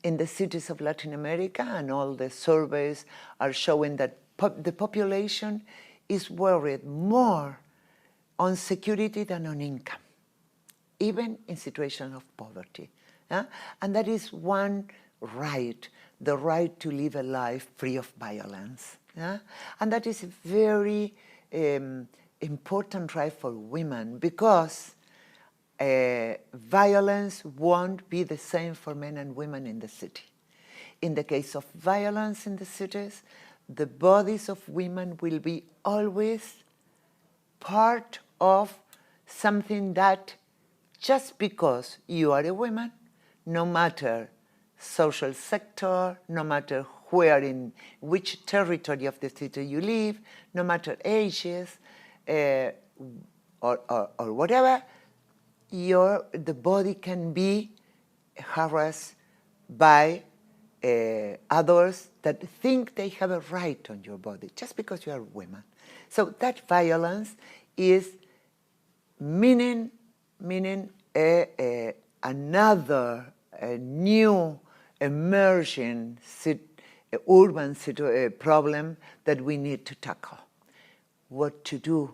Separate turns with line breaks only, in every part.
in the cities of Latin America, and all the surveys are showing that the population is worried more on security than on income, even in situations of poverty. Yeah? And that is one right, the right to live a life free of violence. Yeah? And that is a very important right for women, because violence won't be the same for men and women in the city. In the case of violence in the cities, the bodies of women will be always part of something that, just because you are a woman, no matter social sector, no matter where, in which territory of the city you live, no matter ages, or whatever, the body can be harassed by others that think they have a right on your body just because you are a woman. So that violence is meaning another new emerging urban problem that we need to tackle. What to do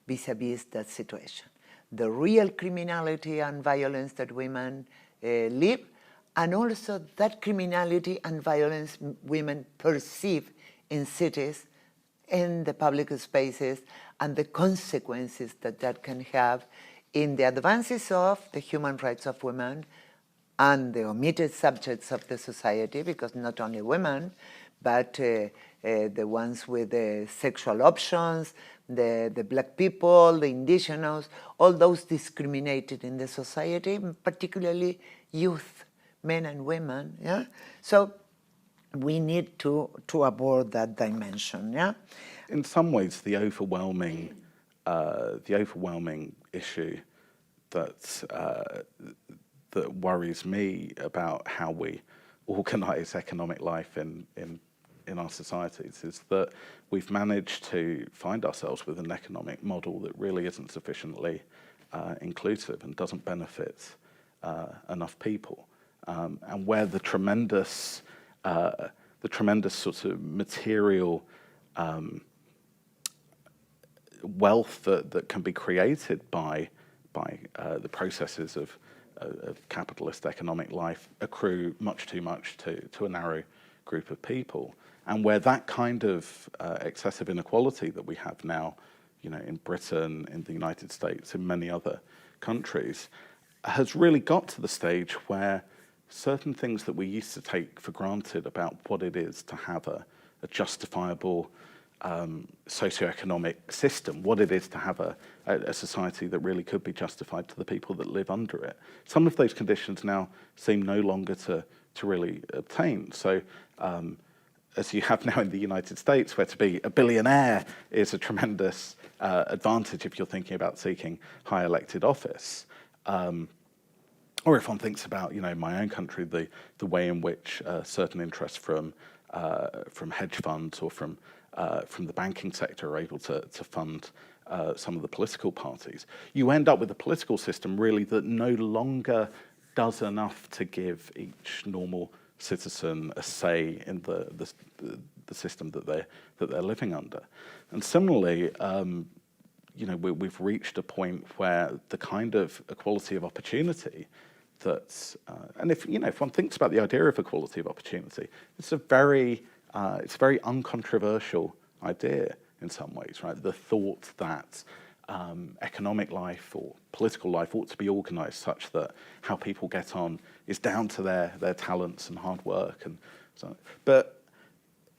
vis-a-vis that situation. The real criminality and violence that women live, and also that criminality and violence women perceive in cities, in the public spaces, and the consequences that that can have in the advances of the human rights of women and the omitted subjects of the society, because not only women, but the ones with the sexual options, the black people, the indigenous, all those discriminated in the society, particularly youth, men and women. Yeah? So we need to abort that dimension. Yeah?
In some ways, the overwhelming issue that worries me about how we organise economic life in our societies is that we've managed to find ourselves with an economic model that really isn't sufficiently inclusive and doesn't benefit enough people, and where the tremendous sort of material wealth that can be created by the processes of capitalist economic life accrue much too much to a narrow group of people, and where that kind of excessive inequality that we have now, in Britain, in the United States, in many other countries, has really got to the stage where certain things that we used to take for granted about what it is to have a justifiable socioeconomic system, what it is to have a society that really could be justified to the people that live under it. Some of those conditions now seem no longer to really obtain. So as you have now in the United States, where to be a billionaire is a tremendous advantage if you're thinking about seeking high elected office. Or if one thinks about, my own country, the way in which certain interests from hedge funds or from the banking sector are able to fund some of the political parties, you end up with a political system really that no longer does enough to give each normal citizen a say in the system that they're living under. And similarly, we've reached a point where the kind of equality of opportunity that, and if one thinks about the idea of equality of opportunity, it's a very uncontroversial idea in some ways, right? The thought that economic life or political life ought to be organised such that how people get on is down to their talents and hard work, and so. But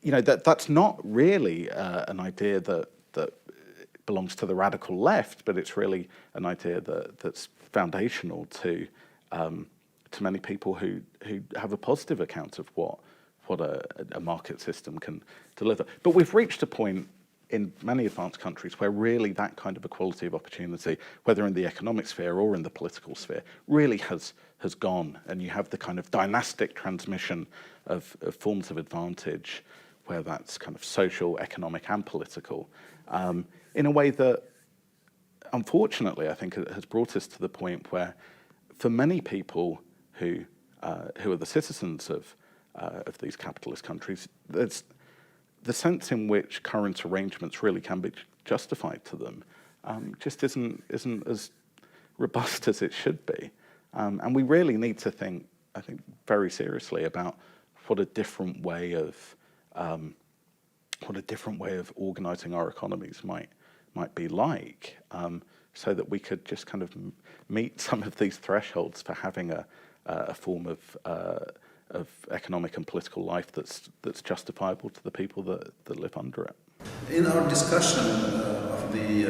that's not really an idea that belongs to the radical left, but it's really an idea that's foundational to many people who have a positive account of what a market system can deliver. But we've reached a point in many advanced countries where really that kind of equality of opportunity, whether in the economic sphere or in the political sphere, really has gone, and you have the kind of dynastic transmission of forms of advantage where that's kind of social, economic and political, in a way that unfortunately I think has brought us to the point where for many people who who are the citizens of these capitalist countries, there's the sense in which current arrangements really can be justified to them just isn't as robust as it should be. And we really need to think, I think, very seriously about what a different way of organising our economies might be like, so that we could just kind of meet some of these thresholds for having a form of economic and political life that's justifiable to the people that live under it.
In our discussion of the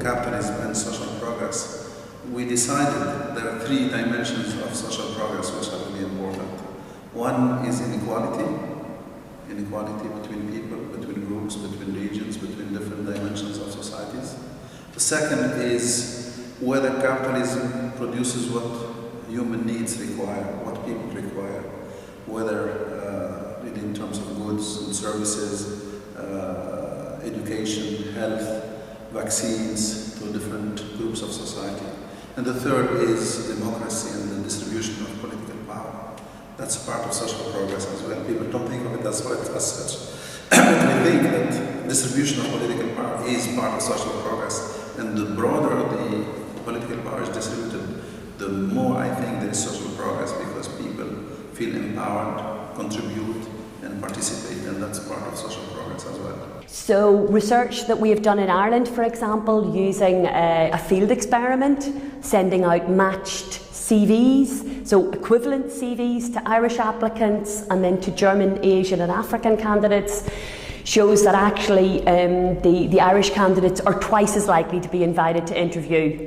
capitalism and social progress, we decided there are three dimensions of social progress which are really important. One is inequality between people, between groups, between regions, between different dimensions of societies. The second is whether capitalism produces what human needs require, what people require, whether in terms of goods and services, education, health, vaccines to different groups of society. And the third is democracy and the distribution of political power. That's part of social progress as well. People don't think of it as such. But we think that distribution of political power is part of social progress. And the broader the political power is distributed, the more I think there is social progress, because people feel empowered, contribute, and participate, and that's part of social progress as well.
So research that we have done in Ireland, for example, using a field experiment, sending out matched CVs, so equivalent CVs to Irish applicants and then to German, Asian and African candidates, shows that actually the Irish candidates are twice as likely to be invited to interview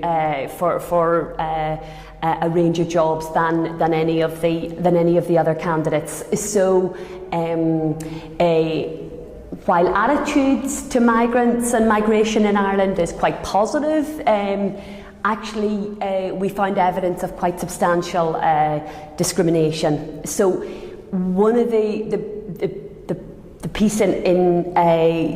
for a range of jobs than any of the other candidates. So while attitudes to migrants and migration in Ireland is quite positive, actually we found evidence of quite substantial discrimination. So one of the piece in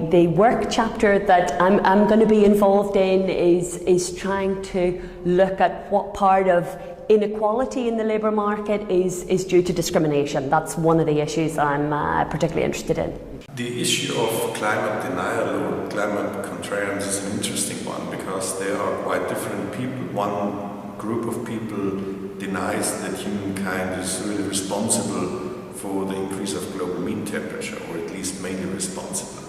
the work chapter that I'm going to be involved in is trying to look at what part of inequality in the labour market is due to discrimination. That's one of the issues I'm particularly interested in.
The issue of climate denial or climate contrarians is an interesting one, because there are quite different people. One group of people denies that humankind is really responsible for the increase of global mean temperature, or at least mainly responsible.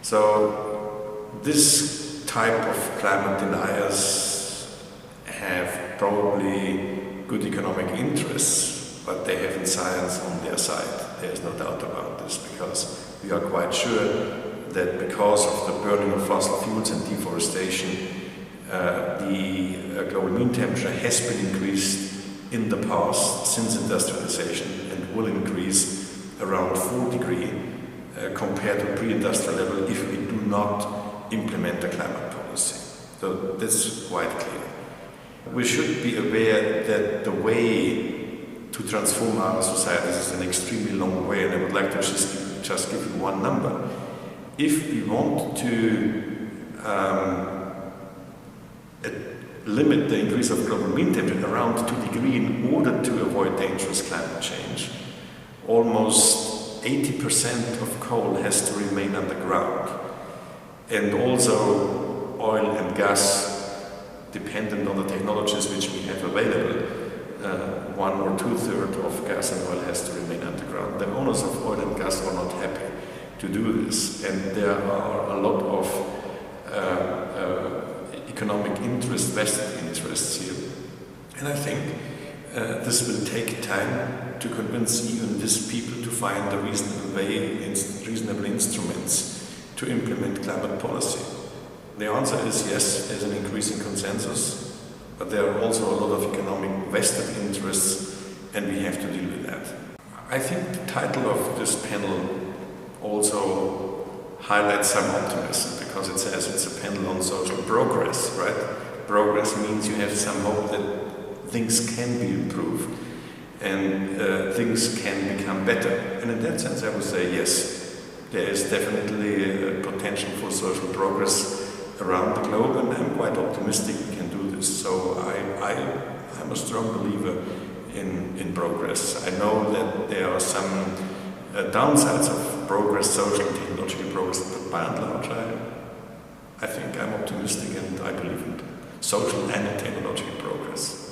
So this type of climate deniers have probably good economic interests, but they haven't science on their side. There's no doubt about this, because we are quite sure that because of the burning of fossil fuels and deforestation, the global mean temperature has been increased in the past since industrialization, and will increase around 4 degrees compared to pre-industrial level if we do not implement a climate policy. So that's quite clear. We should be aware that the way to transform our societies is an extremely long way, and I would like to just give you one number. If we want to limit the increase of global mean temperature around 2 degrees in order to avoid dangerous climate change, almost 80% of coal has to remain underground. And also oil and gas, dependent on the technologies which we have available, 1 or 2/3 of gas and oil has to remain underground. The owners of oil and gas are not happy to do this, and there are a lot of economic interest, vested interests here. And I think this will take time to convince even these people to find a reasonable way, reasonable instruments to implement climate policy. The answer is yes, there's an increasing consensus, but there are also a lot of economic vested interests, and we have to deal with that. I think the title of this panel also highlights some optimism, because it says it's a panel on social progress, right? Progress means you have some hope that things can be improved and things can become better. And in that sense, I would say yes, there is definitely potential for social progress around the globe, and I'm quite optimistic we can do this. So I'm a strong believer in progress. I know that there are some downsides of progress, social and technological progress, but by and large I think I'm optimistic and I believe in social and technological progress.